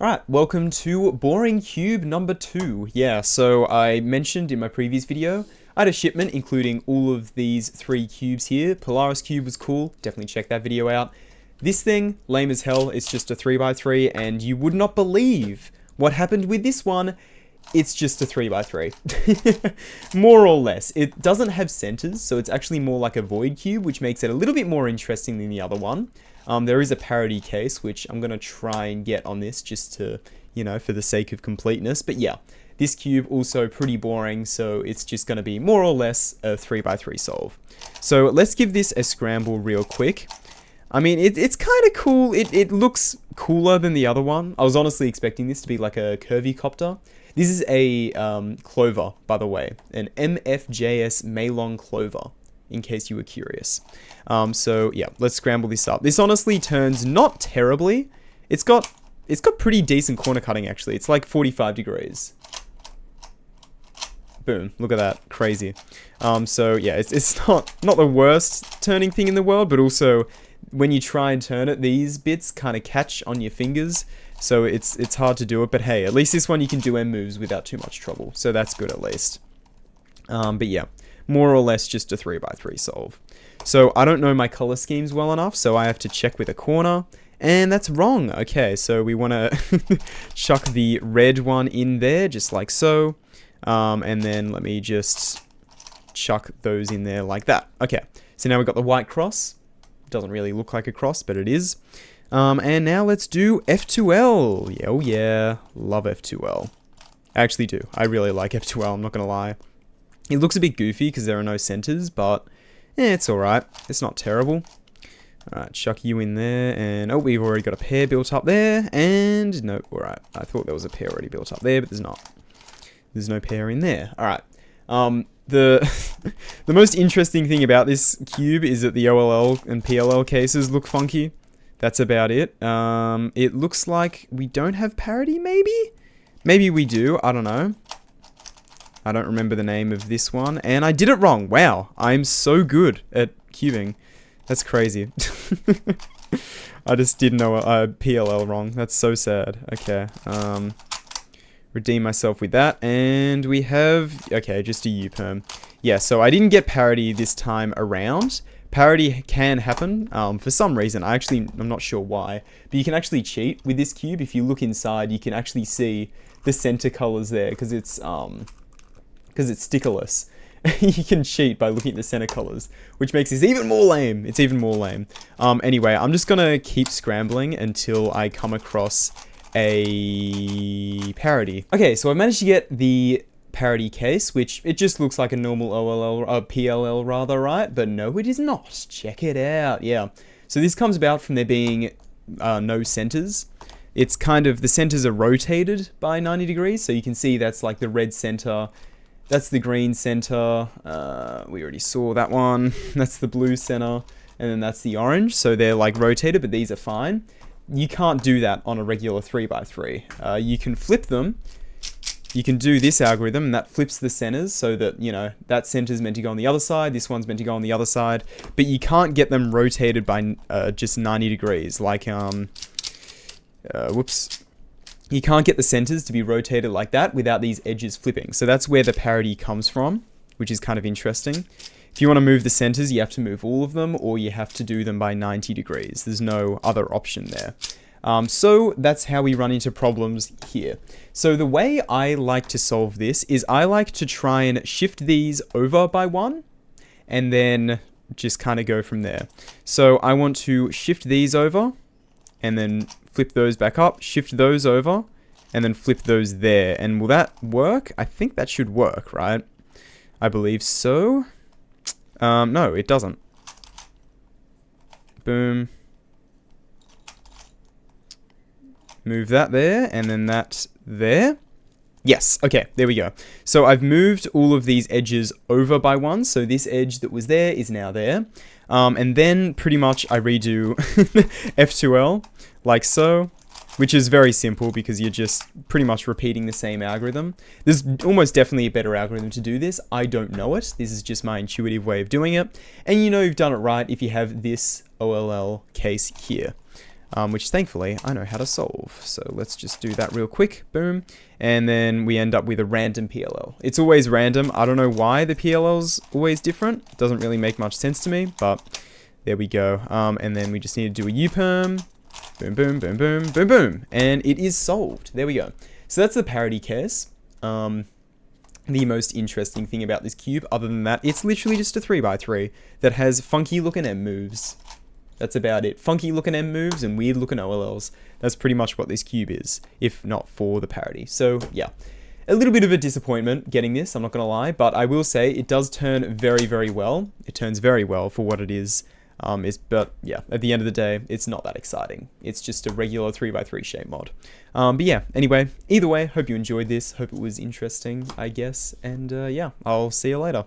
Alright, welcome to Boring Cube number 2. Yeah, so I mentioned in my previous video, I had a shipment including all of these 3 cubes here. Polaris Cube was cool, definitely check that video out. This thing, lame as hell, it's just a 3x3, and you would not believe what happened with this one. It's just a 3x3. More or less. It doesn't have centers, so it's actually more like a void cube, which makes it a little bit more interesting than the other one. There is a parity case, which I'm going to try and get on this just to, for the sake of completeness. But yeah, this cube also pretty boring, so it's just going to be more or less a 3x3 solve. So let's give this a scramble real quick. I mean, it's kind of cool. It looks cooler than the other one. I was honestly expecting this to be like a curvy copter. This is a Clover, by the way, an MFJS Maylong Clover, in case you were curious. So yeah, let's scramble this up. This honestly turns not terribly. It's got pretty decent corner cutting actually. It's like 45 degrees. Boom, look at that, crazy. So yeah, it's not the worst turning thing in the world, but also when you try and turn it, these bits kind of catch on your fingers. So it's hard to do it, but hey, at least this one you can do M moves without too much trouble. So that's good at least. But yeah, more or less just a 3x3 solve. So I don't know my color schemes well enough, so I have to check with a corner, and that's wrong. Okay, so we want to chuck the red one in there, just like so. And then let me just chuck those in there like that. Okay, so now we've got the white cross. Doesn't really look like a cross, but it is. And now let's do F2L. Yeah, oh yeah, love F2L. I actually do. I really like F2L, I'm not going to lie. It looks a bit goofy because there are no centers, but it's alright. It's not terrible. Alright, chuck you in there, and oh, we've already got a pair built up there, and no, alright. I thought there was a pair already built up there, but there's not. There's no pair in there. Alright. The most interesting thing about this cube is that the OLL and PLL cases look funky. That's about it. It looks like we don't have parity, maybe? Maybe we do, I don't know. I don't remember the name of this one, and I did it wrong. Wow, I'm so good at cubing. That's crazy. I just did know a PLL wrong. That's so sad. Okay, redeem myself with that, and we have, okay, just a U-perm. Yeah, so I didn't get parity this time around. Parity can happen for some reason. I'm not sure why, but you can actually cheat with this cube. If you look inside, you can actually see the center colors there because it's stickerless. You can cheat by looking at the center colors, which makes this even more lame. It's even more lame. Anyway, I'm just gonna keep scrambling until I come across a parity. Okay, so I managed to get the parity case, which it just looks like a normal OLL, PLL rather, right? But no, it is not. Check it out. Yeah. So this comes about from there being no centers. It's kind of, the centers are rotated by 90 degrees. So you can see that's like the red center. That's the green center. We already saw that one. That's the blue center. And then that's the orange. So they're like rotated, but these are fine. You can't do that on a regular 3x3. You can flip them. You can do this algorithm, and that flips the centers so that, that center's meant to go on the other side, this one's meant to go on the other side, but you can't get them rotated by just 90 degrees, like, whoops. You can't get the centers to be rotated like that without these edges flipping. So that's where the parity comes from, which is kind of interesting. If you want to move the centers, you have to move all of them, or you have to do them by 90 degrees. There's no other option there. So that's how we run into problems here. So the way I like to solve this is I like to try and shift these over by 1, and then just kind of go from there. So I want to shift these over, and then flip those back up, shift those over, and then flip those there. And will that work? I think that should work, right? I believe so. No, it doesn't. Boom. Move that there, and then that there. Yes, okay, there we go. So I've moved all of these edges over by 1, so this edge that was there is now there. And then pretty much I redo F2L, like so, which is very simple because you're just pretty much repeating the same algorithm. There's almost definitely a better algorithm to do this. I don't know it. This is just my intuitive way of doing it. And you've done it right if you have this OLL case here. which thankfully I know how to solve. So let's just do that real quick. Boom. And then we end up with a random PLL. It's always random. I don't know why the PLL's always different. It doesn't really make much sense to me, but there we go. And then we just need to do a U-perm. Boom, boom, boom, boom, boom, boom. And it is solved. There we go. So that's the parity case. The most interesting thing about this cube, other than that, it's literally just a 3x3 that has funky looking M moves. That's about it. Funky looking M moves and weird looking OLLs. That's pretty much what this cube is, if not for the parity. So yeah, a little bit of a disappointment getting this, I'm not gonna lie, but I will say it does turn very, very well. It turns very well for what it is. But yeah, at the end of the day, it's not that exciting. It's just a regular 3x3 shape mod. But yeah, anyway, either way, hope you enjoyed this. Hope it was interesting, I guess. And yeah, I'll see you later.